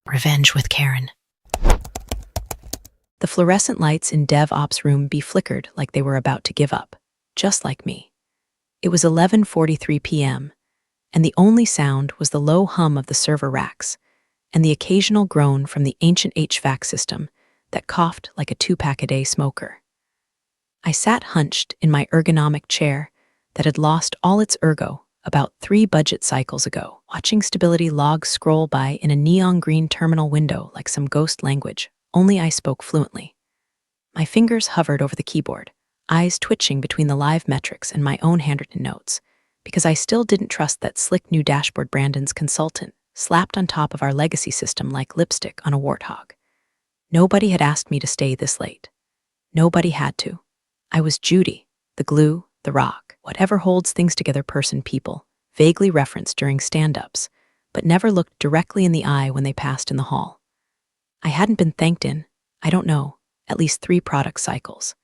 Revenge with Karen. The fluorescent lights in DevOps room flickered like they were about to give up, just like me. It was 11:43 p.m., and the only sound was the low hum of the server racks and the occasional groan from the ancient HVAC system that coughed like a two-pack-a-day smoker. I sat hunched in my ergonomic chair that had lost all its ergo about 3 budget cycles ago, watching stability logs scroll by in a neon green terminal window like some ghost language only I spoke fluently. My fingers hovered over the keyboard, eyes twitching between the live metrics and my own handwritten notes, because I still didn't trust that slick new dashboard Brandon's consultant slapped on top of our legacy system like lipstick on a warthog. Nobody had asked me to stay this late. Nobody had to. I was Judy, the glue, the rock, whatever holds things together person people, vaguely referenced during stand-ups, but never looked directly in the eye when they passed in the hall. I hadn't been thanked in, I don't know, at least 3 product cycles.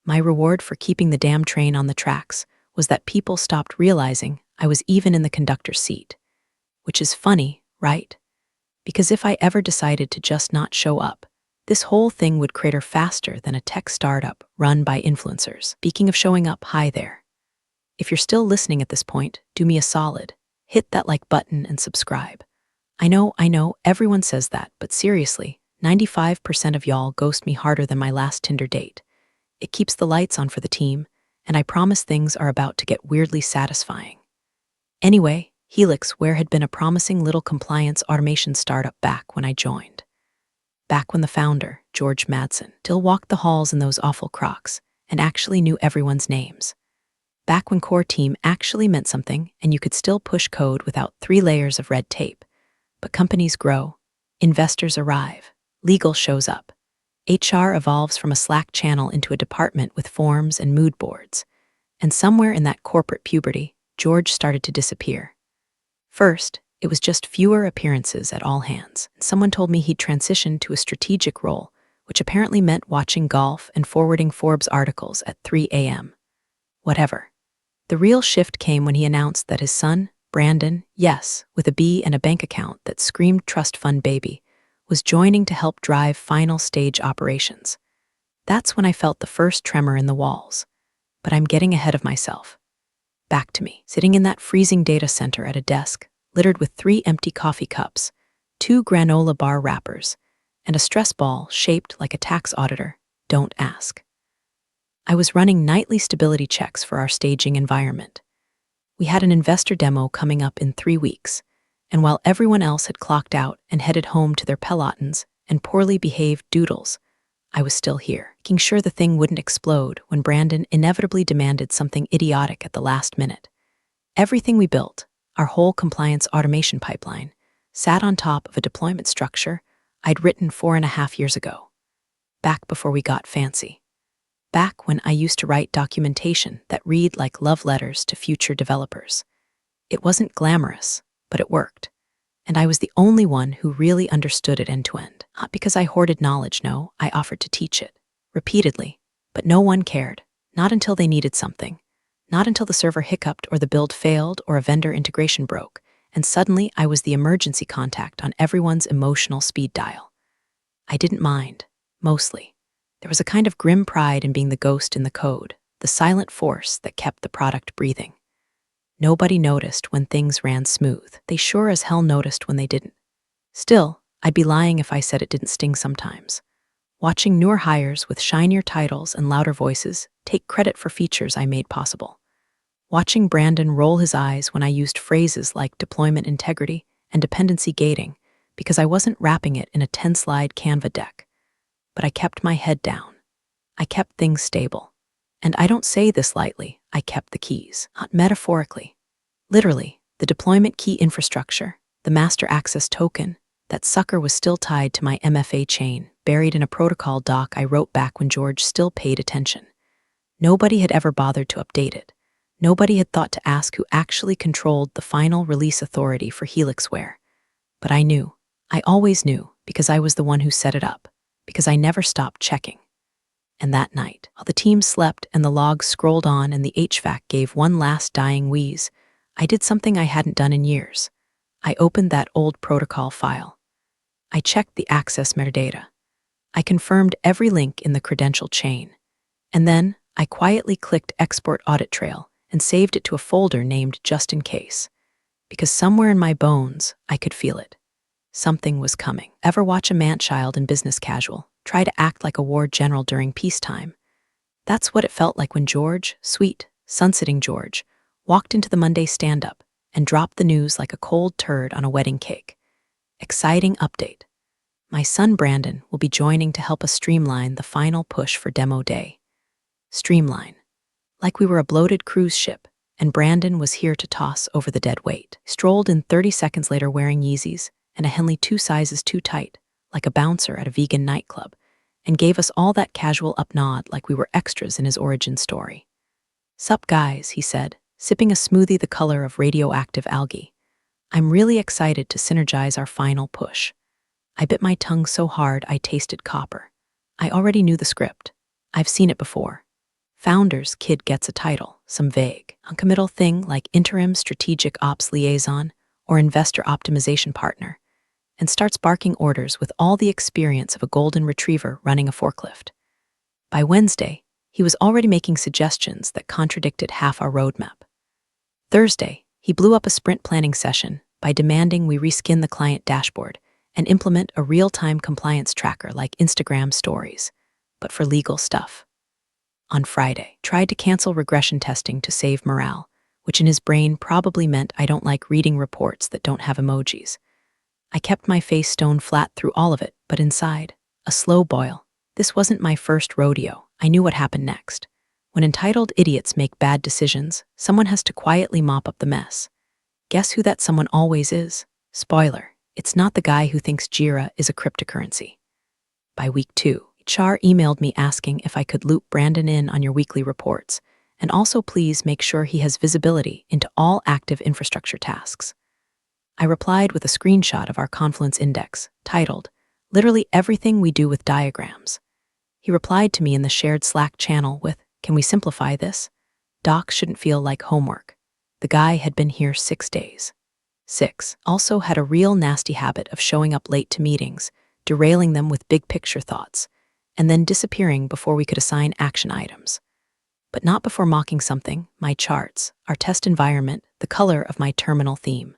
My reward for keeping the damn train on the tracks was that people stopped realizing I was even in the conductor's seat. Which is funny, right? Because if I ever decided to just not show up, this whole thing would crater faster than a tech startup run by influencers. Speaking of showing up, hi there. If you're still listening at this point, do me a solid. Hit that like button and subscribe. I know, everyone says that, but seriously, 95% of y'all ghost me harder than my last Tinder date. It keeps the lights on for the team, and I promise things are about to get weirdly satisfying. Anyway, HelixWare had been a promising little compliance automation startup back when I joined. Back when the founder, George Madsen, still walked the halls in those awful Crocs and actually knew everyone's names. Back when core team actually meant something and you could still push code without 3 layers of red tape. But companies grow, investors arrive, legal shows up. HR evolves from a Slack channel into a department with forms and mood boards. And somewhere in that corporate puberty, George started to disappear. First, it was just fewer appearances at all hands. Someone told me he'd transitioned to a strategic role, which apparently meant watching golf and forwarding Forbes articles at 3 a.m. Whatever. The real shift came when he announced that his son, Brandon, yes, with a B and a bank account that screamed trust fund baby, was joining to help drive final stage operations. That's when I felt the first tremor in the walls. But I'm getting ahead of myself. Back to me, sitting in that freezing data center at a desk, littered with 3 empty coffee cups, 2 granola bar wrappers, and a stress ball shaped like a tax auditor, don't ask. I was running nightly stability checks for our staging environment. We had an investor demo coming up in 3 weeks, and while everyone else had clocked out and headed home to their pelotons and poorly behaved doodles, I was still here, making sure the thing wouldn't explode when Brandon inevitably demanded something idiotic at the last minute. Everything we built, our whole compliance automation pipeline, sat on top of a deployment structure I'd written 4.5 years ago, back before we got fancy. Back when I used to write documentation that read like love letters to future developers. It wasn't glamorous, but it worked. And I was the only one who really understood it end to end. Not because I hoarded knowledge, no, I offered to teach it. Repeatedly. But no one cared. Not until they needed something. Not until the server hiccuped or the build failed or a vendor integration broke. And suddenly I was the emergency contact on everyone's emotional speed dial. I didn't mind. Mostly. There was a kind of grim pride in being the ghost in the code, the silent force that kept the product breathing. Nobody noticed when things ran smooth. They sure as hell noticed when they didn't. Still, I'd be lying if I said it didn't sting sometimes. Watching newer hires with shinier titles and louder voices take credit for features I made possible. Watching Brandon roll his eyes when I used phrases like deployment integrity and dependency gating because I wasn't wrapping it in a 10-slide Canva deck. But I kept my head down. I kept things stable. And I don't say this lightly, I kept the keys, not metaphorically. Literally, the deployment key infrastructure, the master access token, that sucker was still tied to my MFA chain, buried in a protocol doc I wrote back when George still paid attention. Nobody had ever bothered to update it. Nobody had thought to ask who actually controlled the final release authority for HelixWare. But I knew. I always knew, because I was the one who set it up. Because I never stopped checking. And that night, while the team slept and the logs scrolled on and the HVAC gave one last dying wheeze, I did something I hadn't done in years. I opened that old protocol file. I checked the access metadata. I confirmed every link in the credential chain. And then I quietly clicked Export Audit Trail and saved it to a folder named Just in Case. Because somewhere in my bones, I could feel it. Something was coming. Ever watch a man-child in Business Casual try to act like a war general during peacetime? That's what it felt like when George, sweet, sun-sitting George, walked into the Monday stand-up and dropped the news like a cold turd on a wedding cake. Exciting update. My son Brandon will be joining to help us streamline the final push for demo day. Streamline. Like we were a bloated cruise ship, and Brandon was here to toss over the dead weight. Strolled in 30 seconds later wearing Yeezys and a Henley 2 sizes too tight, like a bouncer at a vegan nightclub, and gave us all that casual up nod like we were extras in his origin story. "Sup guys," he said, sipping a smoothie the color of radioactive algae. "I'm really excited to synergize our final push." I bit my tongue so hard I tasted copper. I already knew the script. I've seen it before. Founder's kid gets a title, some vague, uncommittal thing like interim strategic ops liaison or investor optimization partner, and starts barking orders with all the experience of a golden retriever running a forklift. By Wednesday, he was already making suggestions that contradicted half our roadmap. Thursday, he blew up a sprint planning session by demanding we reskin the client dashboard and implement a real-time compliance tracker like Instagram stories, but for legal stuff. On Friday, tried to cancel regression testing to save morale, which in his brain probably meant I don't like reading reports that don't have emojis. I kept my face stone flat through all of it, but inside, a slow boil. This wasn't my first rodeo. I knew what happened next. When entitled idiots make bad decisions, someone has to quietly mop up the mess. Guess who that someone always is? Spoiler, it's not the guy who thinks Jira is a cryptocurrency. By week 2, HR emailed me asking if I could loop Brandon in on your weekly reports, and also please make sure he has visibility into all active infrastructure tasks. I replied with a screenshot of our Confluence index, titled, "Literally everything we do with diagrams." He replied to me in the shared Slack channel with, "Can we simplify this? Docs shouldn't feel like homework." The guy had been here 6 days. 6. Also had a real nasty habit of showing up late to meetings, derailing them with big picture thoughts, and then disappearing before we could assign action items. But not before mocking something, my charts, our test environment, the color of my terminal theme.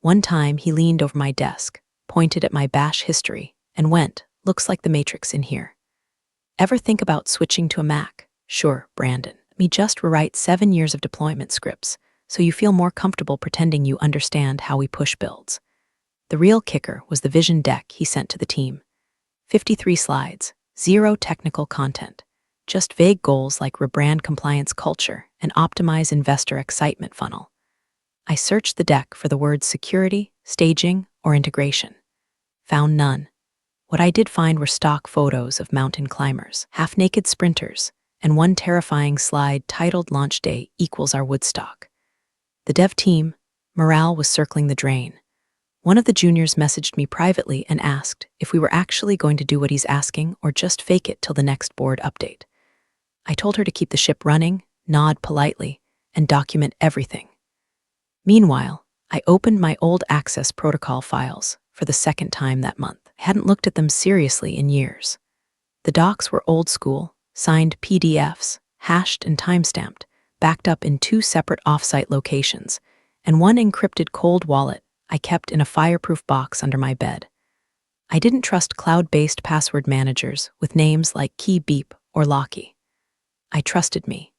One time he leaned over my desk, pointed at my bash history, and went, "Looks like the Matrix in here." Ever think about switching to a Mac? Sure, Brandon. Let me just rewrite 7 years of deployment scripts so you feel more comfortable pretending you understand how we push builds. The real kicker was the vision deck he sent to the team. 53 slides, 0 technical content, just vague goals like rebrand compliance culture and optimize investor excitement funnel. I searched the deck for the words security, staging, or integration. Found none. What I did find were stock photos of mountain climbers, half-naked sprinters, and one terrifying slide titled "Launch Day equals our Woodstock." The dev team, morale was circling the drain. One of the juniors messaged me privately and asked if we were actually going to do what he's asking or just fake it till the next board update. I told her to keep the ship running, nod politely, and document everything. Meanwhile, I opened my old Access Protocol files for the second time that month. I hadn't looked at them seriously in years. The docs were old school, signed PDFs, hashed and timestamped, backed up in 2 separate offsite locations, and one encrypted cold wallet I kept in a fireproof box under my bed. I didn't trust cloud-based password managers with names like KeyBeep or Locky. I trusted me.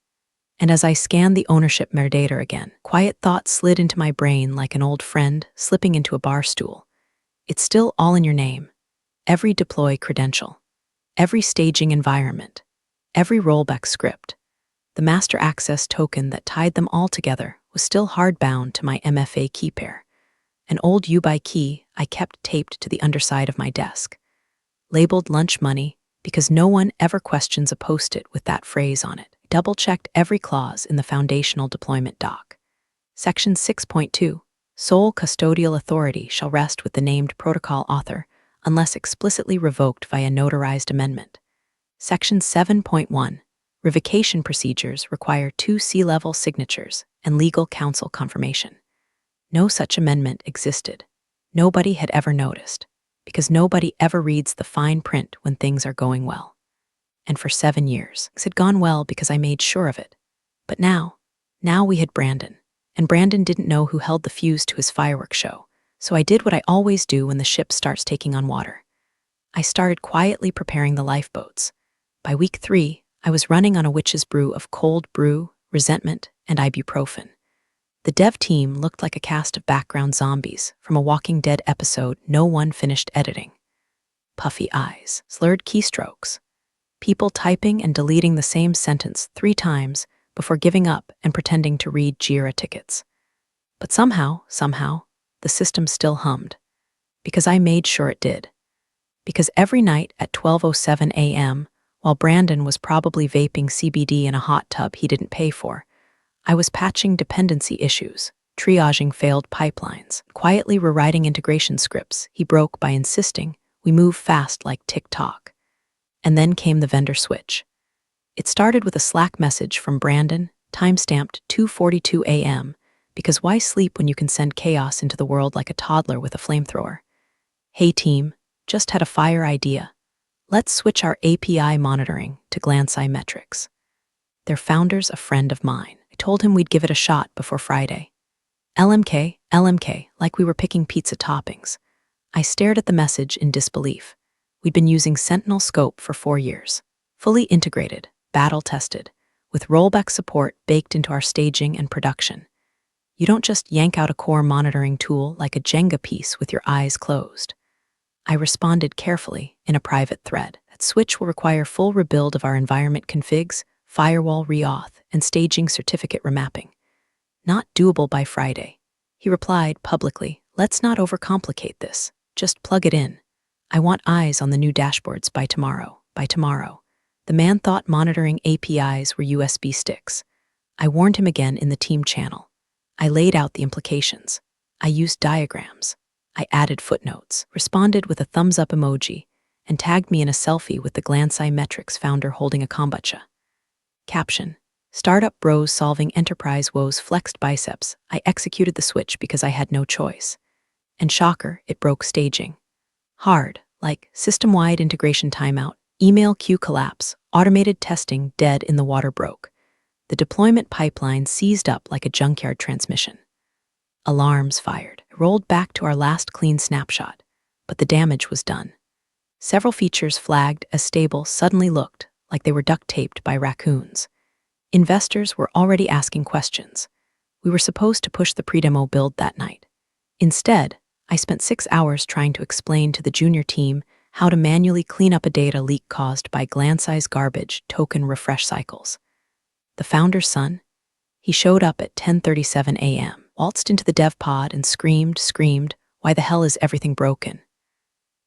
And as I scanned the ownership metadata again, quiet thoughts slid into my brain like an old friend slipping into a bar stool. It's still all in your name. Every deploy credential, every staging environment, every rollback script. The master access token that tied them all together was still hard-bound to my MFA key pair, an old U-by key I kept taped to the underside of my desk, labeled lunch money because no one ever questions a post-it with that phrase on it. Double-checked every clause in the foundational deployment doc. Section 6.2, sole custodial authority shall rest with the named protocol author unless explicitly revoked via notarized amendment. Section 7.1, revocation procedures require 2 C-level signatures and legal counsel confirmation. No such amendment existed. Nobody had ever noticed. because nobody ever reads the fine print when things are going well. And for 7 years, things had gone well because I made sure of it. But now we had Brandon, and Brandon didn't know who held the fuse to his fireworks show, so I did what I always do when the ship starts taking on water. I started quietly preparing the lifeboats. By week 3, I was running on a witch's brew of cold brew, resentment, and ibuprofen. The dev team looked like a cast of background zombies from a Walking Dead episode no one finished editing. Puffy eyes, slurred keystrokes, people typing and deleting the same sentence 3 times before giving up and pretending to read JIRA tickets. But somehow, the system still hummed. Because I made sure it did. Because every night at 12:07 a.m., while Brandon was probably vaping CBD in a hot tub he didn't pay for, I was patching dependency issues, triaging failed pipelines, quietly rewriting integration scripts he broke by insisting we move fast like TikTok. And then came the vendor switch. It started with a Slack message from Brandon, time-stamped 2:42 a.m., because why sleep when you can send chaos into the world like a toddler with a flamethrower? Hey team, just had a fire idea. Let's switch our API monitoring to Glanceye Metrics. Their founder's a friend of mine. I told him we'd give it a shot before Friday. LMK, like we were picking pizza toppings. I stared at the message in disbelief. We'd been using Sentinel Scope for 4 years. Fully integrated, battle-tested, with rollback support baked into our staging and production. You don't just yank out a core monitoring tool like a Jenga piece with your eyes closed. I responded carefully in a private thread. That switch will require full rebuild of our environment configs, firewall reauth, and staging certificate remapping. Not doable by Friday. He replied publicly, let's not overcomplicate this. Just plug it in. I want eyes on the new dashboards by tomorrow. The man thought monitoring APIs were USB sticks. I warned him again in the team channel. I laid out the implications. I used diagrams. I added footnotes, responded with a thumbs-up emoji, and tagged me in a selfie with the Glanceye Metrics founder holding a kombucha. Caption: Startup bros solving enterprise woes flexed biceps. I executed the switch because I had no choice. And shocker, it broke staging. Hard, like system-wide integration timeout, email queue collapse, automated testing dead in the water broke. The deployment pipeline seized up like a junkyard transmission. Alarms fired. I rolled back to our last clean snapshot, but the damage was done. Several features flagged as stable suddenly looked like they were duct-taped by raccoons. Investors were already asking questions. We were supposed to push the pre-demo build that night. Instead, I spent 6 hours trying to explain to the junior team how to manually clean up a data leak caused by Glanceye's garbage token refresh cycles. The founder's son, he showed up at 10:37 a.m., waltzed into the dev pod and screamed, why the hell is everything broken?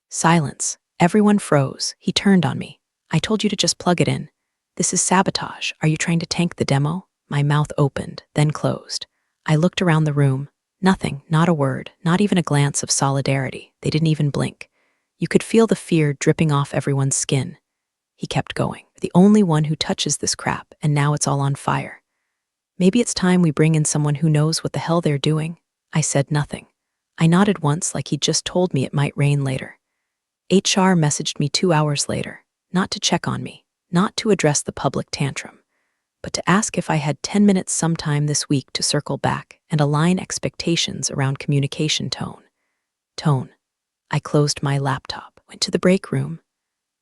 Silence. Everyone froze. He turned on me. I told you to just plug it in. This is sabotage. Are you trying to tank the demo? My mouth opened, then closed. I looked around the room. Nothing, not a word, not even a glance of solidarity. They didn't even blink. You could feel the fear dripping off everyone's skin. He kept going. The only one who touches this crap, and now it's all on fire. Maybe it's time we bring in someone who knows what the hell they're doing. I said nothing. I nodded once like he'd just told me it might rain later. HR messaged me 2 hours later, not to check on me, not to address the public tantrum, but to ask if I had 10 minutes sometime this week to circle back and align expectations around communication tone. I closed my laptop, went to the break room,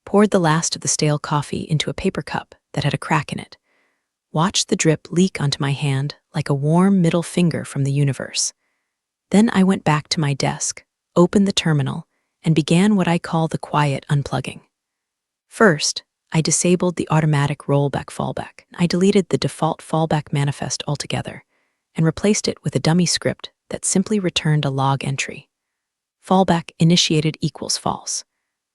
poured the last of the stale coffee into a paper cup that had a crack in it, watched the drip leak onto my hand like a warm middle finger from the universe. Then I went back to my desk, opened the terminal, and began what I call the quiet unplugging. First, I disabled the automatic rollback fallback. I deleted the default fallback manifest altogether and replaced it with a dummy script that simply returned a log entry. Fallback initiated equals false.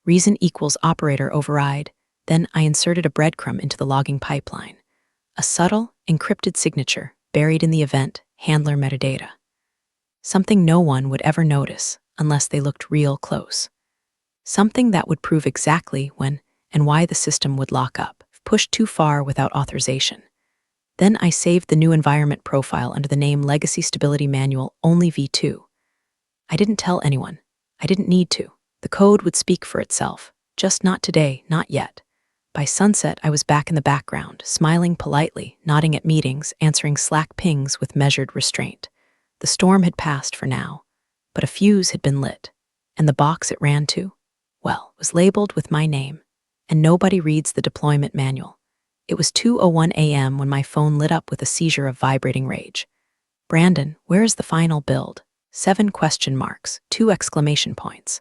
Reason equals operator override. Then I inserted a breadcrumb into the logging pipeline. A subtle, encrypted signature buried in the event handler metadata. Something no one would ever notice unless they looked real close. Something that would prove exactly when and why the system would lock up, pushed too far without authorization. Then I saved the new environment profile under the name Legacy Stability Manual Only V2. I didn't tell anyone. I didn't need to. The code would speak for itself. Just not today, not yet. By sunset, I was back in the background, smiling politely, nodding at meetings, answering Slack pings with measured restraint. The storm had passed for now, but a fuse had been lit. And the box it ran to? Well, was labeled with my name. And nobody reads the deployment manual. It was 2:01 a.m. when my phone lit up with a seizure of vibrating rage. Brandon, where is the final build? 7 question marks, 2 exclamation points.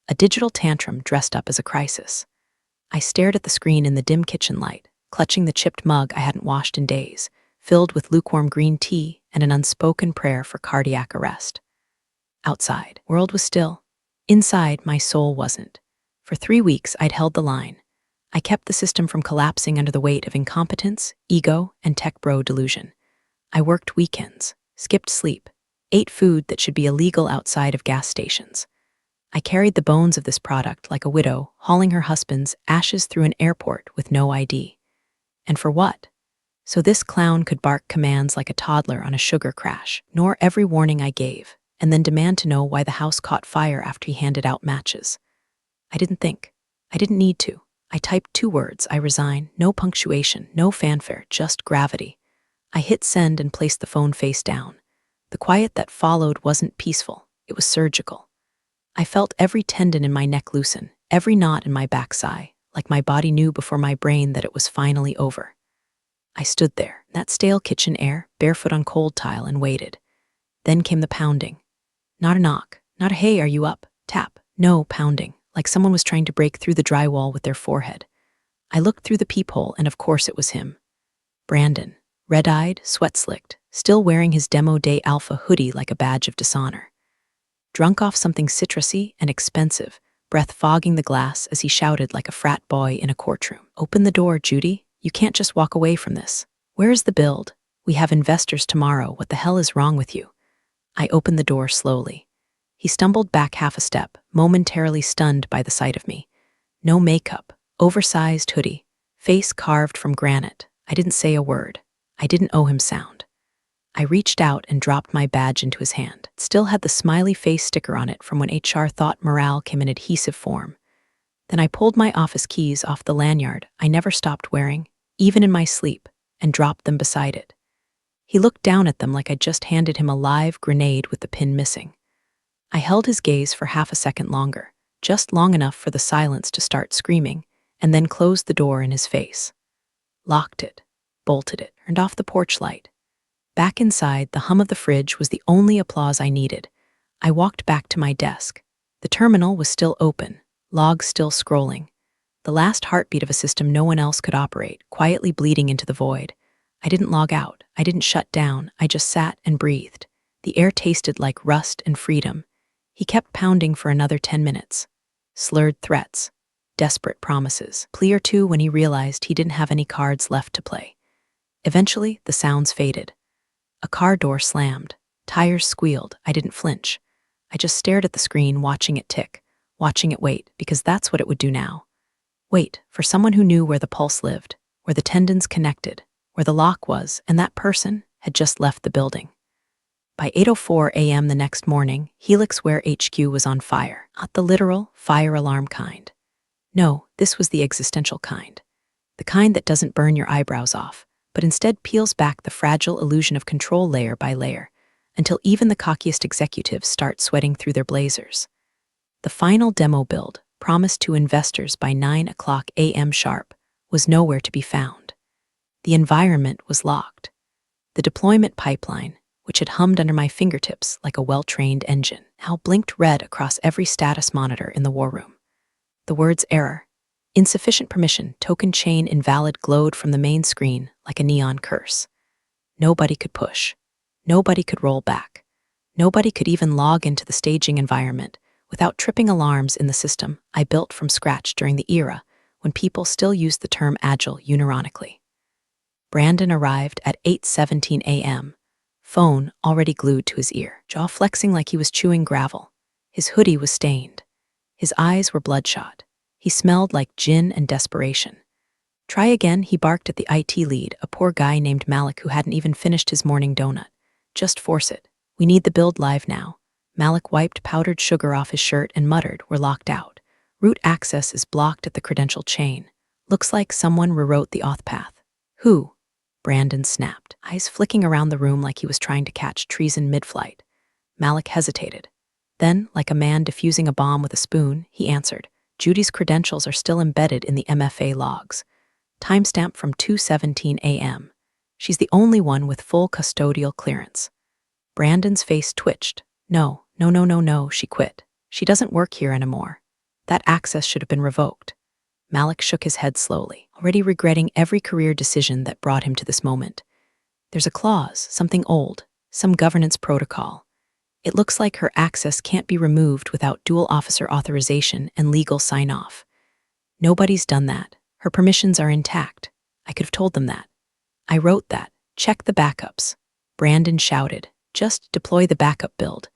A digital tantrum dressed up as a crisis. I stared at the screen in the dim kitchen light, clutching the chipped mug I hadn't washed in days, filled with lukewarm green tea and an unspoken prayer for cardiac arrest. Outside, world was still. Inside, my soul wasn't. For 3 weeks, I'd held the line. I kept the system from collapsing under the weight of incompetence, ego, and tech bro delusion. I worked weekends, skipped sleep, ate food that should be illegal outside of gas stations. I carried the bones of this product like a widow hauling her husband's ashes through an airport with no ID. And for what? So this clown could bark commands like a toddler on a sugar crash, ignore every warning I gave, and then demand to know why the house caught fire after he handed out matches. I didn't think. I didn't need to. I typed 2 words, I resign, no punctuation, no fanfare, just gravity. I hit send and placed the phone face down. The quiet that followed wasn't peaceful, it was surgical. I felt every tendon in my neck loosen, every knot in my back sigh, like my body knew before my brain that it was finally over. I stood there, that stale kitchen air, barefoot on cold tile, and waited. Then came the pounding. Not a knock, not a hey, are you up? Tap. No, pounding, like someone was trying to break through the drywall with their forehead. I looked through the peephole, and of course it was him. Brandon, red-eyed, sweat-slicked, still wearing his Demo Day Alpha hoodie like a badge of dishonor. Drunk off something citrusy and expensive, breath fogging the glass as he shouted like a frat boy in a courtroom. Open the door, Judy. You can't just walk away from this. Where is the build? We have investors tomorrow. What the hell is wrong with you? I opened the door slowly. He stumbled back half a step, momentarily stunned by the sight of me. No makeup, oversized hoodie, face carved from granite. I didn't say a word. I didn't owe him sound. I reached out and dropped my badge into his hand. It still had the smiley face sticker on it from when HR thought morale came in adhesive form. Then I pulled my office keys off the lanyard I never stopped wearing, even in my sleep, and dropped them beside it. He looked down at them like I'd just handed him a live grenade with the pin missing. I held his gaze for half a second longer, just long enough for the silence to start screaming, and then closed the door in his face. Locked it, bolted it, turned off the porch light. Back inside, the hum of the fridge was the only applause I needed. I walked back to my desk. The terminal was still open, logs still scrolling. The last heartbeat of a system no one else could operate, quietly bleeding into the void. I didn't log out. I didn't shut down. I just sat and breathed. The air tasted like rust and freedom. He kept pounding for another 10 minutes. Slurred threats. Desperate promises. Plea or two when he realized he didn't have any cards left to play. Eventually, the sounds faded. A car door slammed. Tires squealed. I didn't flinch. I just stared at the screen, watching it tick, watching it wait, because that's what it would do now. Wait for someone who knew where the pulse lived, where the tendons connected, where the lock was, and that person had just left the building. By 8:04 a.m. the next morning, Helixware HQ was on fire. Not the literal fire alarm kind. No, this was the existential kind. The kind that doesn't burn your eyebrows off, but instead peels back the fragile illusion of control layer by layer, until even the cockiest executives start sweating through their blazers. The final demo build, promised to investors by 9:00 a.m. sharp, was nowhere to be found. The environment was locked. The deployment pipeline, which had hummed under my fingertips like a well-trained engine, now blinked red across every status monitor in the war room. The words error, insufficient permission, token chain invalid glowed from the main screen like a neon curse. Nobody could push. Nobody could roll back. Nobody could even log into the staging environment without tripping alarms in the system I built from scratch during the era when people still used the term agile unironically. Brandon arrived at 8:17 a.m., phone already glued to his ear, jaw flexing like he was chewing gravel. His hoodie was stained. His eyes were bloodshot. He smelled like gin and desperation. Try again, he barked at the IT lead, a poor guy named Malik who hadn't even finished his morning donut. Just force it. We need the build live now. Malik wiped powdered sugar off his shirt and muttered, "We're locked out. Root access is blocked at the credential chain. Looks like someone rewrote the auth path." "Who?" Brandon snapped, eyes flicking around the room like he was trying to catch treason mid-flight. Malik hesitated. Then, like a man defusing a bomb with a spoon, he answered, "Judy's credentials are still embedded in the MFA logs. Timestamp from 2:17 a.m. She's the only one with full custodial clearance." Brandon's face twitched. No, she quit. She doesn't work here anymore. That access should have been revoked." Malik shook his head slowly, already regretting every career decision that brought him to this moment. "There's a clause, something old, some governance protocol. It looks like her access can't be removed without dual officer authorization and legal sign-off. Nobody's done that. Her permissions are intact. I could have told them that. I wrote that. Check the backups." Brandon shouted, "Just deploy the backup build."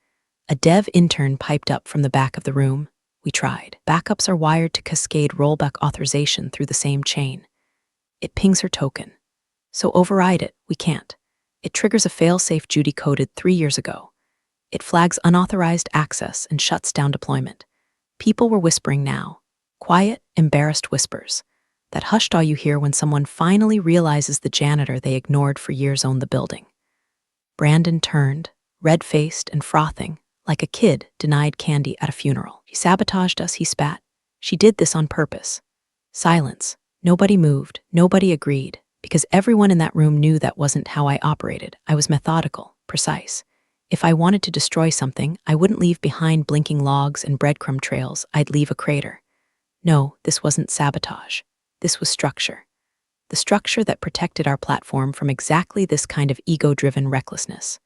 A dev intern piped up from the back of the room. "We tried. Backups are wired to cascade rollback authorization through the same chain. It pings her token. So override it. We can't. It triggers a failsafe Judy coded 3 years ago. It flags unauthorized access and shuts down deployment." People were whispering now. Quiet, embarrassed whispers. That hushed all you hear when someone finally realizes the janitor they ignored for years owned the building. Brandon turned, red-faced and frothing, like a kid denied candy at a funeral. "She sabotaged us," he spat. "She did this on purpose." Silence. Nobody moved, nobody agreed, because everyone in that room knew that wasn't how I operated. I was methodical, precise. If I wanted to destroy something, I wouldn't leave behind blinking logs and breadcrumb trails. I'd leave a crater. No, this wasn't sabotage. This was structure. The structure that protected our platform from exactly this kind of ego-driven recklessness.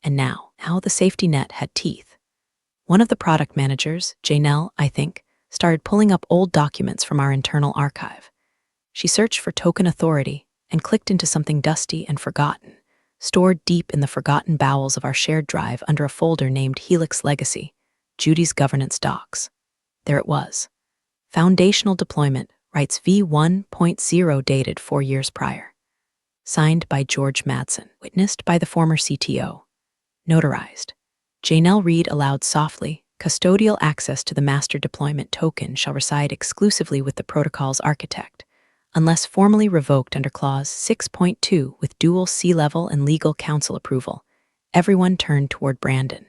And now the safety net had teeth. One of the product managers, Janelle, I think, started pulling up old documents from our internal archive. She searched for token authority and clicked into something dusty and forgotten, stored deep in the forgotten bowels of our shared drive under a folder named Helix Legacy, Judy's governance docs. There it was. Foundational deployment, writes V1.0 dated 4 years prior. Signed by George Madsen, witnessed by the former CTO. Notarized. Janelle read aloud softly, "Custodial access to the master deployment token shall reside exclusively with the protocol's architect, unless formally revoked under Clause 6.2 with dual C-level and legal counsel approval." Everyone turned toward Brandon.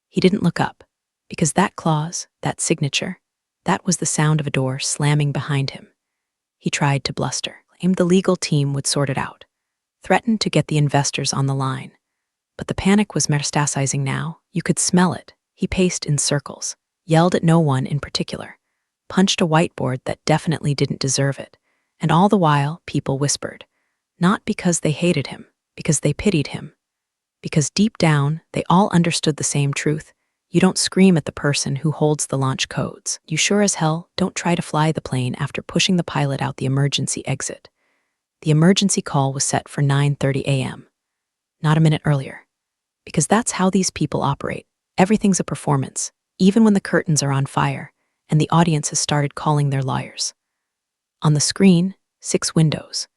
He didn't look up, because that clause, that signature, that was the sound of a door slamming behind him. He tried to bluster, claimed the legal team would sort it out, threatened to get the investors on the line. But the panic was metastasizing now. You could smell it. He paced in circles, yelled at no one in particular, punched a whiteboard that definitely didn't deserve it, and all the while people whispered, not because they hated him, because they pitied him. Because deep down, they all understood the same truth. You don't scream at the person who holds the launch codes. You sure as hell don't try to fly the plane after pushing the pilot out the emergency exit. The emergency call was set for 9:30 a.m., not a minute earlier. Because that's how these people operate. Everything's a performance, even when the curtains are on fire and the audience has started calling their lawyers. On the screen, 6 windows.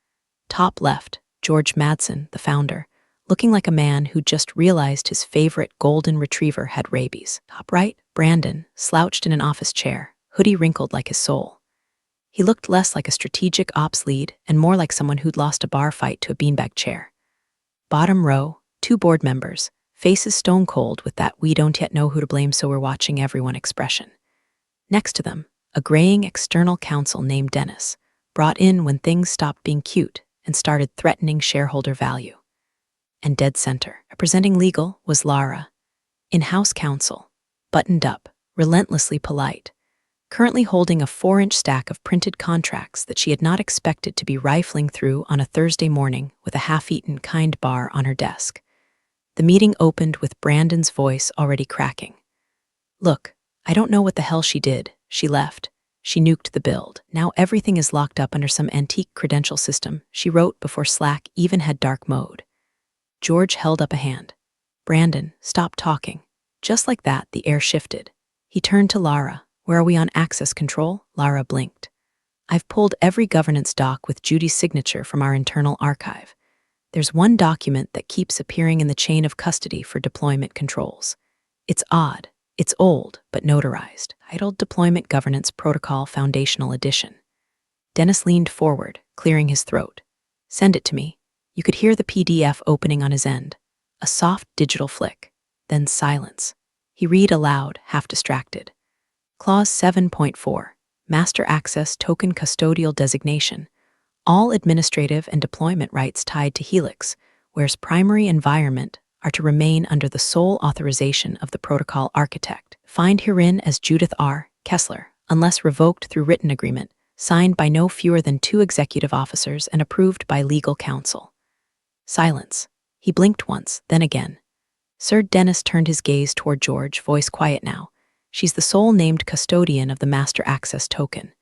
Top left, George Madsen, the founder, looking like a man who just realized his favorite golden retriever had rabies. Top right, Brandon, slouched in an office chair, hoodie wrinkled like his soul. He looked less like a strategic ops lead and more like someone who'd lost a bar fight to a beanbag chair. Bottom row, 2 board members, faces stone cold with that "we don't yet know who to blame so we're watching everyone" expression. Next to them, a graying external counsel named Dennis, brought in when things stopped being cute and started threatening shareholder value. And dead center, representing legal, was Lara, in-house counsel, buttoned up, relentlessly polite, currently holding a 4-inch stack of printed contracts that she had not expected to be rifling through on a Thursday morning with a half-eaten Kind bar on her desk. The meeting opened with Brandon's voice already cracking. "Look, I don't know what the hell she did. She left. She nuked the build. Now everything is locked up under some antique credential system," she wrote before Slack even had dark mode. George held up a hand. "Brandon, stop talking." Just like that, the air shifted. He turned to Lara. "Where are we on access control?" Lara blinked. "I've pulled every governance doc with Judy's signature from our internal archive. There's one document that keeps appearing in the chain of custody for deployment controls. It's odd. It's old, but notarized. Titled Deployment Governance Protocol Foundational Edition. Dennis leaned forward, clearing his throat. Send it to me. You could hear the PDF opening on his end. A soft digital flick. Then silence. He read aloud, half distracted. Clause 7.4. Master Access Token Custodial Designation. All administrative and deployment rights tied to Helix, where's primary environment, are to remain under the sole authorization of the protocol architect, defined herein as Judith R. Kessler, unless revoked through written agreement, signed by no fewer than 2 executive officers and approved by legal counsel. Silence. He blinked once, then again. Sir Dennis turned his gaze toward George, voice quiet now. She's the sole named custodian of the master access token.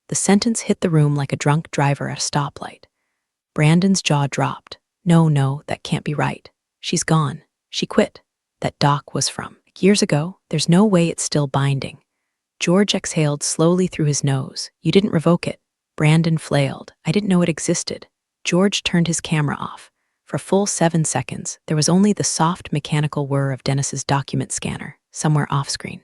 The sentence hit the room like a drunk driver at a stoplight. Brandon's jaw dropped. No, that can't be right. She's gone. She quit. That doc was from years ago. There's no way it's still binding. George exhaled slowly through his nose. You didn't revoke it. Brandon flailed. I didn't know it existed. George turned his camera off. For a full 7 seconds, there was only the soft mechanical whir of Dennis's document scanner, somewhere off-screen.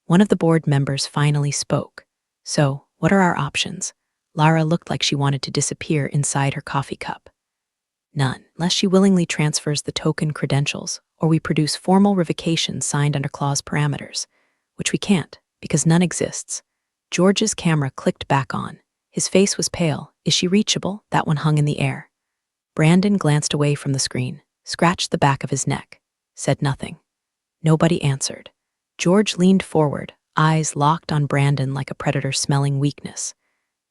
One of the board members finally spoke. So, what are our options? Lara looked like she wanted to disappear inside her coffee cup. None, unless she willingly transfers the token credentials, or we produce formal revocations signed under clause parameters, which we can't, because none exists. George's camera clicked back on. His face was pale. Is she reachable? That one hung in the air. Brandon glanced away from the screen, scratched the back of his neck, said nothing. Nobody answered. George leaned forward, eyes locked on Brandon like a predator smelling weakness.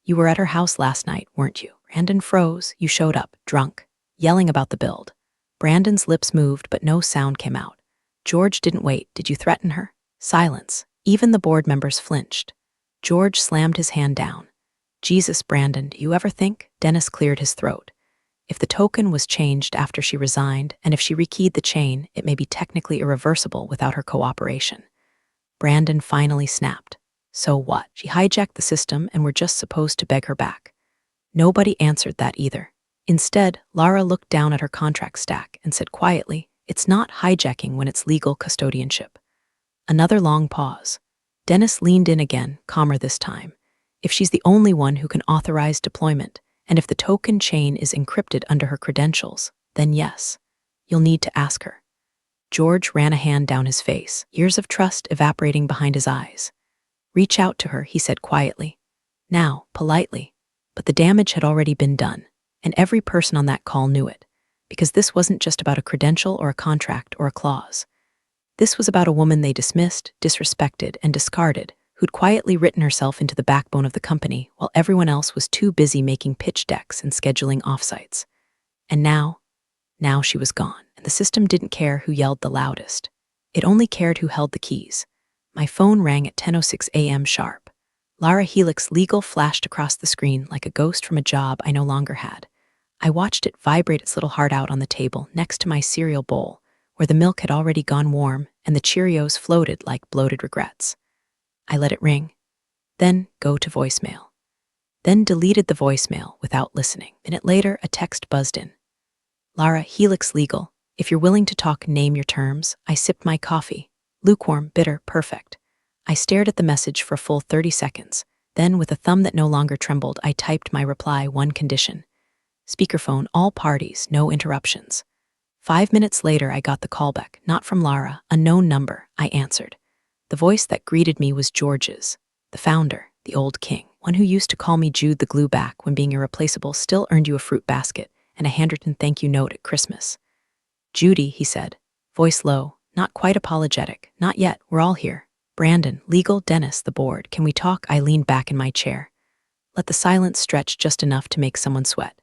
You were at her house last night, weren't you? Brandon froze. You showed up, drunk, yelling about the build. Brandon's lips moved, but no sound came out. George didn't wait. Did you threaten her? Silence. Even the board members flinched. George slammed his hand down. Jesus, Brandon, do you ever think? Dennis cleared his throat. If the token was changed after she resigned, and if she rekeyed the chain, it may be technically irreversible without her cooperation. Brandon finally snapped. So what? She hijacked the system and we're just supposed to beg her back. Nobody answered that either. Instead, Lara looked down at her contract stack and said quietly, it's not hijacking when it's legal custodianship. Another long pause. Dennis leaned in again, calmer this time. If she's the only one who can authorize deployment, and if the token chain is encrypted under her credentials, then yes, you'll need to ask her. George ran a hand down his face, years of trust evaporating behind his eyes. Reach out to her, he said quietly. Now, politely. But the damage had already been done, and every person on that call knew it, because this wasn't just about a credential or a contract or a clause. This was about a woman they dismissed, disrespected, and discarded, who'd quietly written herself into the backbone of the company while everyone else was too busy making pitch decks and scheduling offsites. And now she was gone, and the system didn't care who yelled the loudest. It only cared who held the keys. My phone rang at 10:06 a.m. sharp. Lara Helix Legal flashed across the screen like a ghost from a job I no longer had. I watched it vibrate its little heart out on the table next to my cereal bowl, where the milk had already gone warm and the Cheerios floated like bloated regrets. I let it ring, then go to voicemail. Then deleted the voicemail without listening. A minute later, a text buzzed in. Lara, Helix Legal. If you're willing to talk, name your terms. I sipped my coffee. Lukewarm, bitter, perfect. I stared at the message for a full 30 seconds. Then, with a thumb that no longer trembled, I typed my reply, one condition. Speakerphone, all parties, no interruptions. 5 minutes later, I got the callback, not from Lara, a known number. I answered. The voice that greeted me was George's, the founder, the old king, one who used to call me Jude the glue back when being irreplaceable still earned you a fruit basket and a handwritten thank you note at Christmas. Judy, he said, voice low, not quite apologetic. Not yet, we're all here. Brandon, legal, Dennis, the board. Can we talk? I leaned back in my chair. Let the silence stretch just enough to make someone sweat.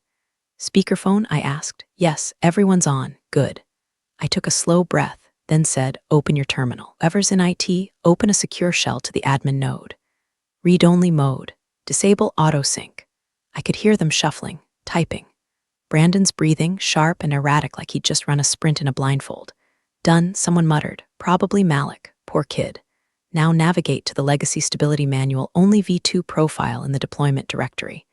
Speakerphone, I asked. Yes, everyone's on. Good. I took a slow breath, then said, open your terminal. Whoever's in IT, open a secure shell to the admin node. Read-only mode. Disable auto-sync. I could hear them shuffling, typing. Brandon's breathing, sharp and erratic like he'd just run a sprint in a blindfold. Done, someone muttered. Probably Malik. Poor kid. Now navigate to the Legacy Stability Manual only v2 profile in the deployment directory.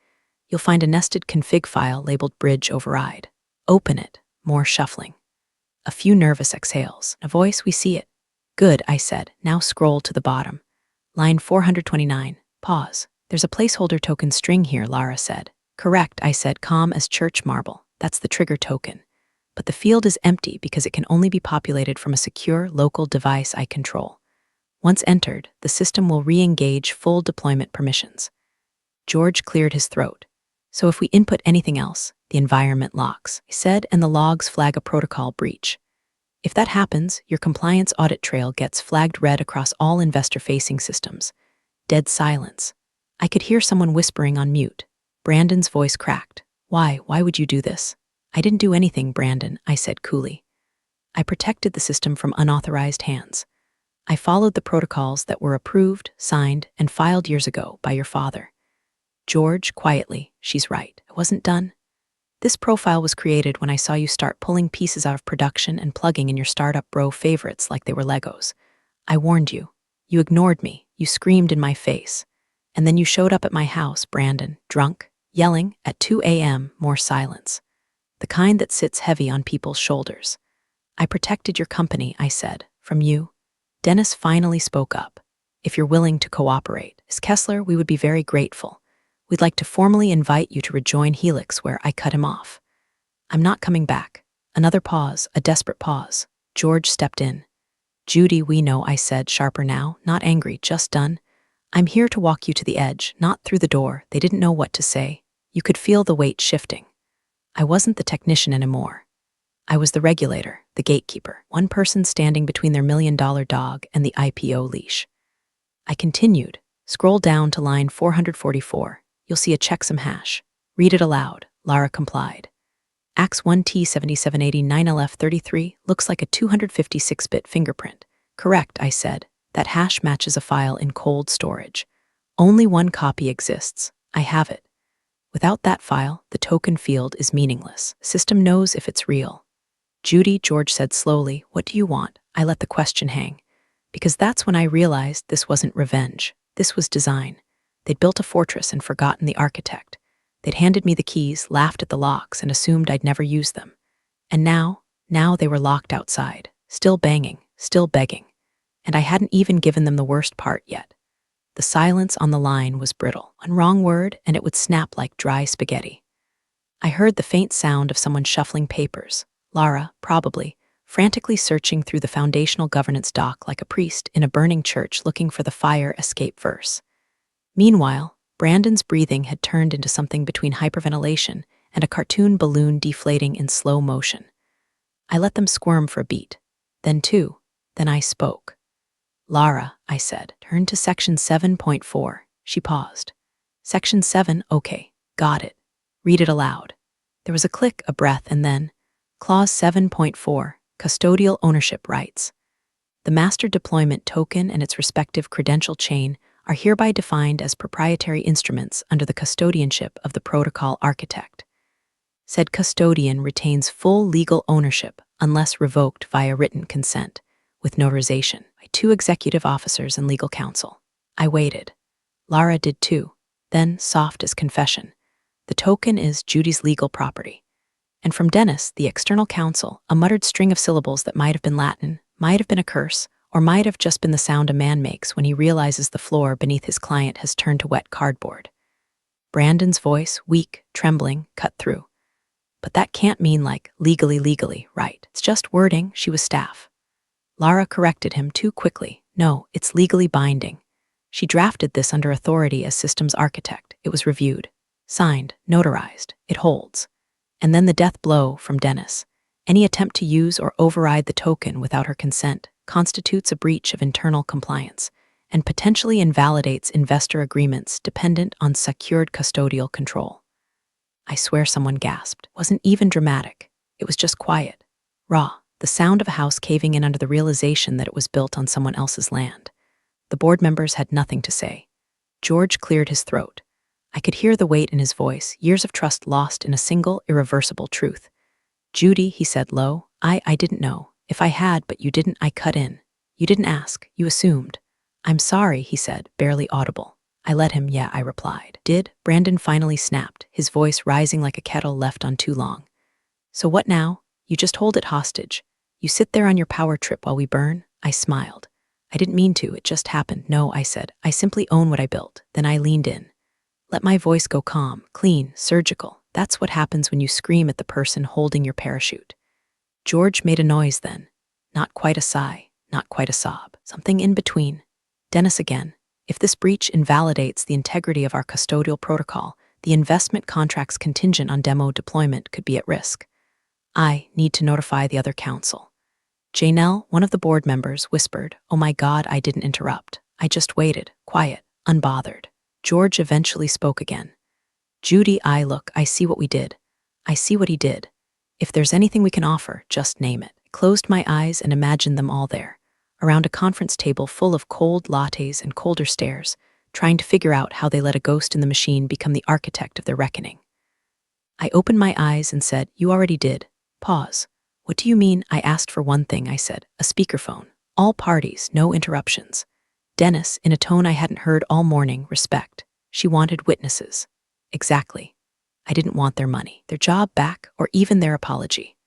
You'll find a nested config file labeled Bridge Override. Open it. More shuffling. A few nervous exhales. A voice, we see it. Good, I said. Now scroll to the bottom. Line 429. Pause. There's a placeholder token string here, Lara said. Correct, I said, calm as church marble. That's the trigger token. But the field is empty because it can only be populated from a secure local device I control. Once entered, the system will re-engage full deployment permissions. George cleared his throat. So if we input anything else, the environment locks, he said, and the logs flag a protocol breach. If that happens, your compliance audit trail gets flagged red across all investor-facing systems. Dead silence. I could hear someone whispering on mute. Brandon's voice cracked. Why? Why would you do this? I didn't do anything, Brandon, I said coolly. I protected the system from unauthorized hands. I followed the protocols that were approved, signed, and filed years ago by your father. George, quietly, she's right. I wasn't done. This profile was created when I saw you start pulling pieces out of production and plugging in your startup bro favorites like they were Legos. I warned you. You ignored me. You screamed in my face. And then you showed up at my house, Brandon, drunk, yelling, at 2 a.m., more silence. The kind that sits heavy on people's shoulders. I protected your company, I said, from you. Dennis finally spoke up. If you're willing to cooperate, Ms. Kessler, we would be very grateful. We'd like to formally invite you to rejoin Helix where I cut him off. I'm not coming back. Another pause, a desperate pause. George stepped in. Judy, we know, I said, sharper now, not angry, just done. I'm here to walk you to the edge, not through the door. They didn't know what to say. You could feel the weight shifting. I wasn't the technician anymore. I was the regulator, the gatekeeper, one person standing between their $1 million dog and the IPO leash. I continued. Scroll down to line 444. You'll see a checksum hash. Read it aloud. Lara complied. AX1T7780-9LF33 looks like a 256-bit fingerprint. Correct, I said. That hash matches a file in cold storage. Only one copy exists. I have it. Without that file, the token field is meaningless. The system knows if it's real. Judy, George said slowly, what do you want? I let the question hang. Because that's when I realized this wasn't revenge. This was design. They'd built a fortress and forgotten the architect. They'd handed me the keys, laughed at the locks, and assumed I'd never use them. And now they were locked outside, still banging, still begging. And I hadn't even given them the worst part yet. The silence on the line was brittle. One wrong word, and it would snap like dry spaghetti. I heard the faint sound of someone shuffling papers. Lara, probably, frantically searching through the foundational governance doc like a priest in a burning church looking for the fire escape verse. Meanwhile, Brandon's breathing had turned into something between hyperventilation and a cartoon balloon deflating in slow motion. I let them squirm for a beat. Then two. Then I spoke. Lara, I said, turn to section 7.4. She paused. Section 7, okay, got it. Read it aloud. There was a click, a breath, and then, Clause 7.4, custodial ownership rights. The master deployment token and its respective credential chain are hereby defined as proprietary instruments under the custodianship of the protocol architect. Said custodian retains full legal ownership unless revoked via written consent, with notarization by 2 executive officers and legal counsel. I waited. Lara did too. Then, soft as confession, the token is Judy's legal property. And from Dennis, the external counsel, a muttered string of syllables that might have been Latin, might have been a curse, or might have just been the sound a man makes when he realizes the floor beneath his client has turned to wet cardboard. Brandon's voice, weak, trembling, cut through. But that can't mean like legally, right? It's just wording, she was staff. Lara corrected him too quickly. No, it's legally binding. She drafted this under authority as systems architect. It was reviewed, signed, notarized. It holds. And then the death blow from Dennis. Any attempt to use or override the token without her consent constitutes a breach of internal compliance and potentially invalidates investor agreements dependent on secured custodial control. I swear someone gasped. It wasn't even dramatic. It was just quiet, raw, the sound of a house caving in under the realization that it was built on someone else's land. The board members had nothing to say. George cleared his throat. I could hear the weight in his voice, years of trust lost in a single, irreversible truth. Judy, he said low, I didn't know. If I had, but you didn't, I cut in. You didn't ask, you assumed. I'm sorry, he said, barely audible. I let him, yeah, I replied. Did? Brandon finally snapped, his voice rising like a kettle left on too long. So what now? You just hold it hostage. You sit there on your power trip while we burn? I smiled. I didn't mean to, it just happened. No, I said, I simply own what I built. Then I leaned in. Let my voice go calm, clean, surgical. That's what happens when you scream at the person holding your parachute. George made a noise then. Not quite a sigh, not quite a sob. Something in between. Dennis again. If this breach invalidates the integrity of our custodial protocol, the investment contract's contingent on demo deployment could be at risk. I need to notify the other counsel. Janelle, one of the board members, whispered, "Oh my God, I didn't interrupt. I just waited, quiet, unbothered." George eventually spoke again. "Judy, I see what we did. I see what he did. If there's anything we can offer, just name it." I closed my eyes and imagined them all there, around a conference table full of cold lattes and colder stares, trying to figure out how they let a ghost in the machine become the architect of their reckoning. I opened my eyes and said, "You already did." Pause. "What do you mean?" "I asked for one thing," I said, "a speakerphone. All parties, no interruptions." Dennis, in a tone I hadn't heard all morning, respect. "She wanted witnesses." "Exactly. I didn't want their money, their job back, or even their apology.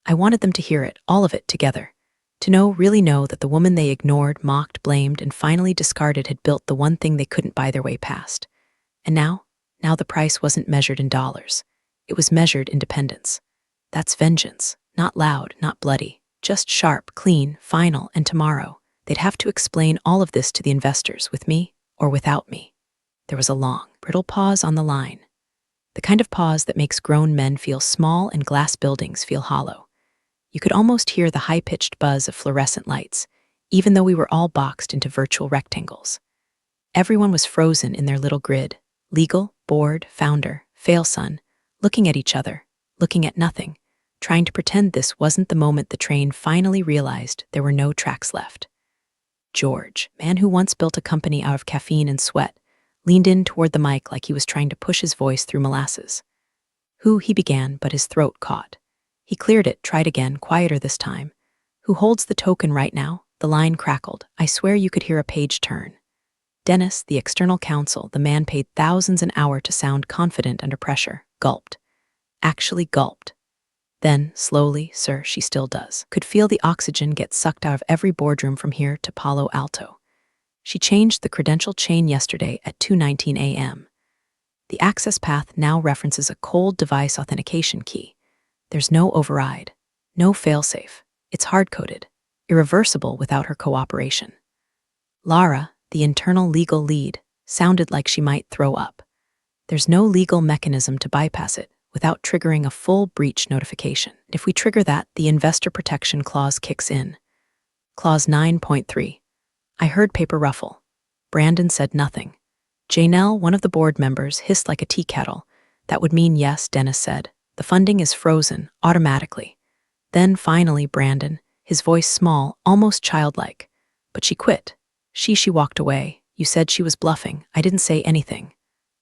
I wanted them to hear it, all of it, together. To really know that the woman they ignored, mocked, blamed, and finally discarded had built the one thing they couldn't buy their way past. And now the price wasn't measured in dollars. It was measured in dependence. That's vengeance. Not loud, not bloody. Just sharp, clean, final, and tomorrow. They'd have to explain all of this to the investors, with me or without me. There was a long, brittle pause on the line. The kind of pause that makes grown men feel small and glass buildings feel hollow. You could almost hear the high-pitched buzz of fluorescent lights, even though we were all boxed into virtual rectangles. Everyone was frozen in their little grid, legal, board, founder, fail-son, looking at each other, looking at nothing, trying to pretend this wasn't the moment the train finally realized there were no tracks left. George, man who once built a company out of caffeine and sweat, leaned in toward the mic like he was trying to push his voice through molasses. "Who," he began, but his throat caught. He cleared it, tried again, quieter this time. "Who holds the token right now?" The line crackled. I swear you could hear a page turn. Dennis, the external counsel, the man paid thousands an hour to sound confident under pressure, gulped. Actually gulped. Then, slowly, "Sir, she still does." Could feel the oxygen get sucked out of every boardroom from here to Palo Alto. "She changed the credential chain yesterday at 2:19 a.m. The access path now references a cold device authentication key. There's no override, no failsafe. It's hard-coded, irreversible without her cooperation." Lara, the internal legal lead, sounded like she might throw up. "There's no legal mechanism to bypass it without triggering a full breach notification. If we trigger that, the investor protection clause kicks in." Clause 9.3. I heard paper ruffle. Brandon said nothing. Janelle, one of the board members, hissed like a tea kettle. "That would mean yes," Dennis said. "The funding is frozen, automatically." Then finally Brandon, his voice small, almost childlike. "But she quit. She walked away. You said she was bluffing. I didn't say anything.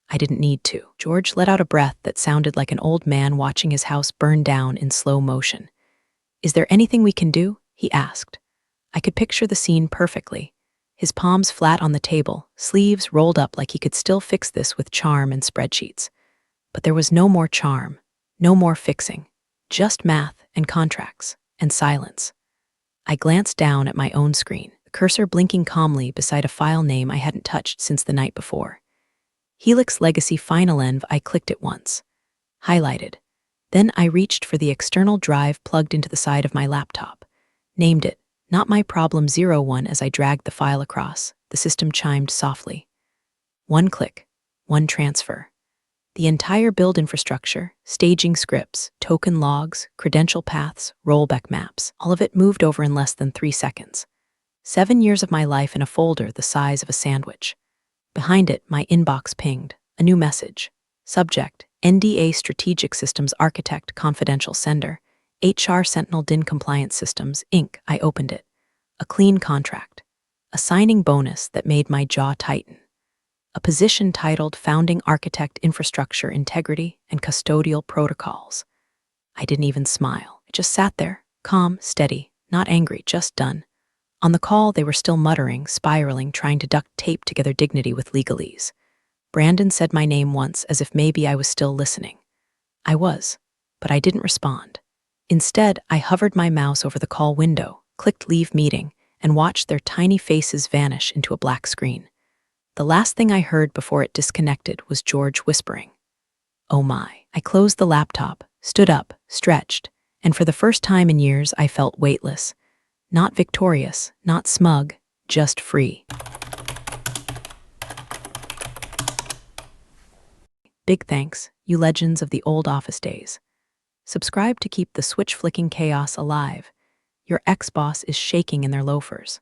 I didn't need to." George let out a breath that sounded like an old man watching his house burn down in slow motion. "Is there anything we can do?" he asked. I could picture the scene perfectly. His palms flat on the table, sleeves rolled up like he could still fix this with charm and spreadsheets. But there was no more charm, no more fixing, just math and contracts and silence. I glanced down at my own screen, the cursor blinking calmly beside a file name I hadn't touched since the night before. Helix Legacy Final Env. I clicked it once. Highlighted. Then I reached for the external drive plugged into the side of my laptop. Named it, Not My Problem 01 as I dragged the file across. The system chimed softly. One click, one transfer. The entire build infrastructure, staging scripts, token logs, credential paths, rollback maps, all of it moved over in less than 3 seconds. 7 years of my life in a folder the size of a sandwich. Behind it, my inbox pinged. A new message. Subject, NDA Strategic Systems Architect Confidential Sender, HR Sentinel DIN Compliance Systems, Inc. I opened it. A clean contract. A signing bonus that made my jaw tighten. A position titled Founding Architect Infrastructure Integrity and Custodial Protocols. I didn't even smile. I just sat there, calm, steady, not angry, just done. On the call, they were still muttering, spiraling, trying to duct tape together dignity with legalese. Brandon said my name once as if maybe I was still listening. I was, but I didn't respond. Instead, I hovered my mouse over the call window, clicked Leave Meeting, and watched their tiny faces vanish into a black screen. The last thing I heard before it disconnected was George whispering, "Oh my." I closed the laptop, stood up, stretched, and for the first time in years I felt weightless. Not victorious, not smug, just free. Big thanks, you legends of the old office days. Subscribe to keep the switch flicking chaos alive. Your ex-boss is shaking in their loafers.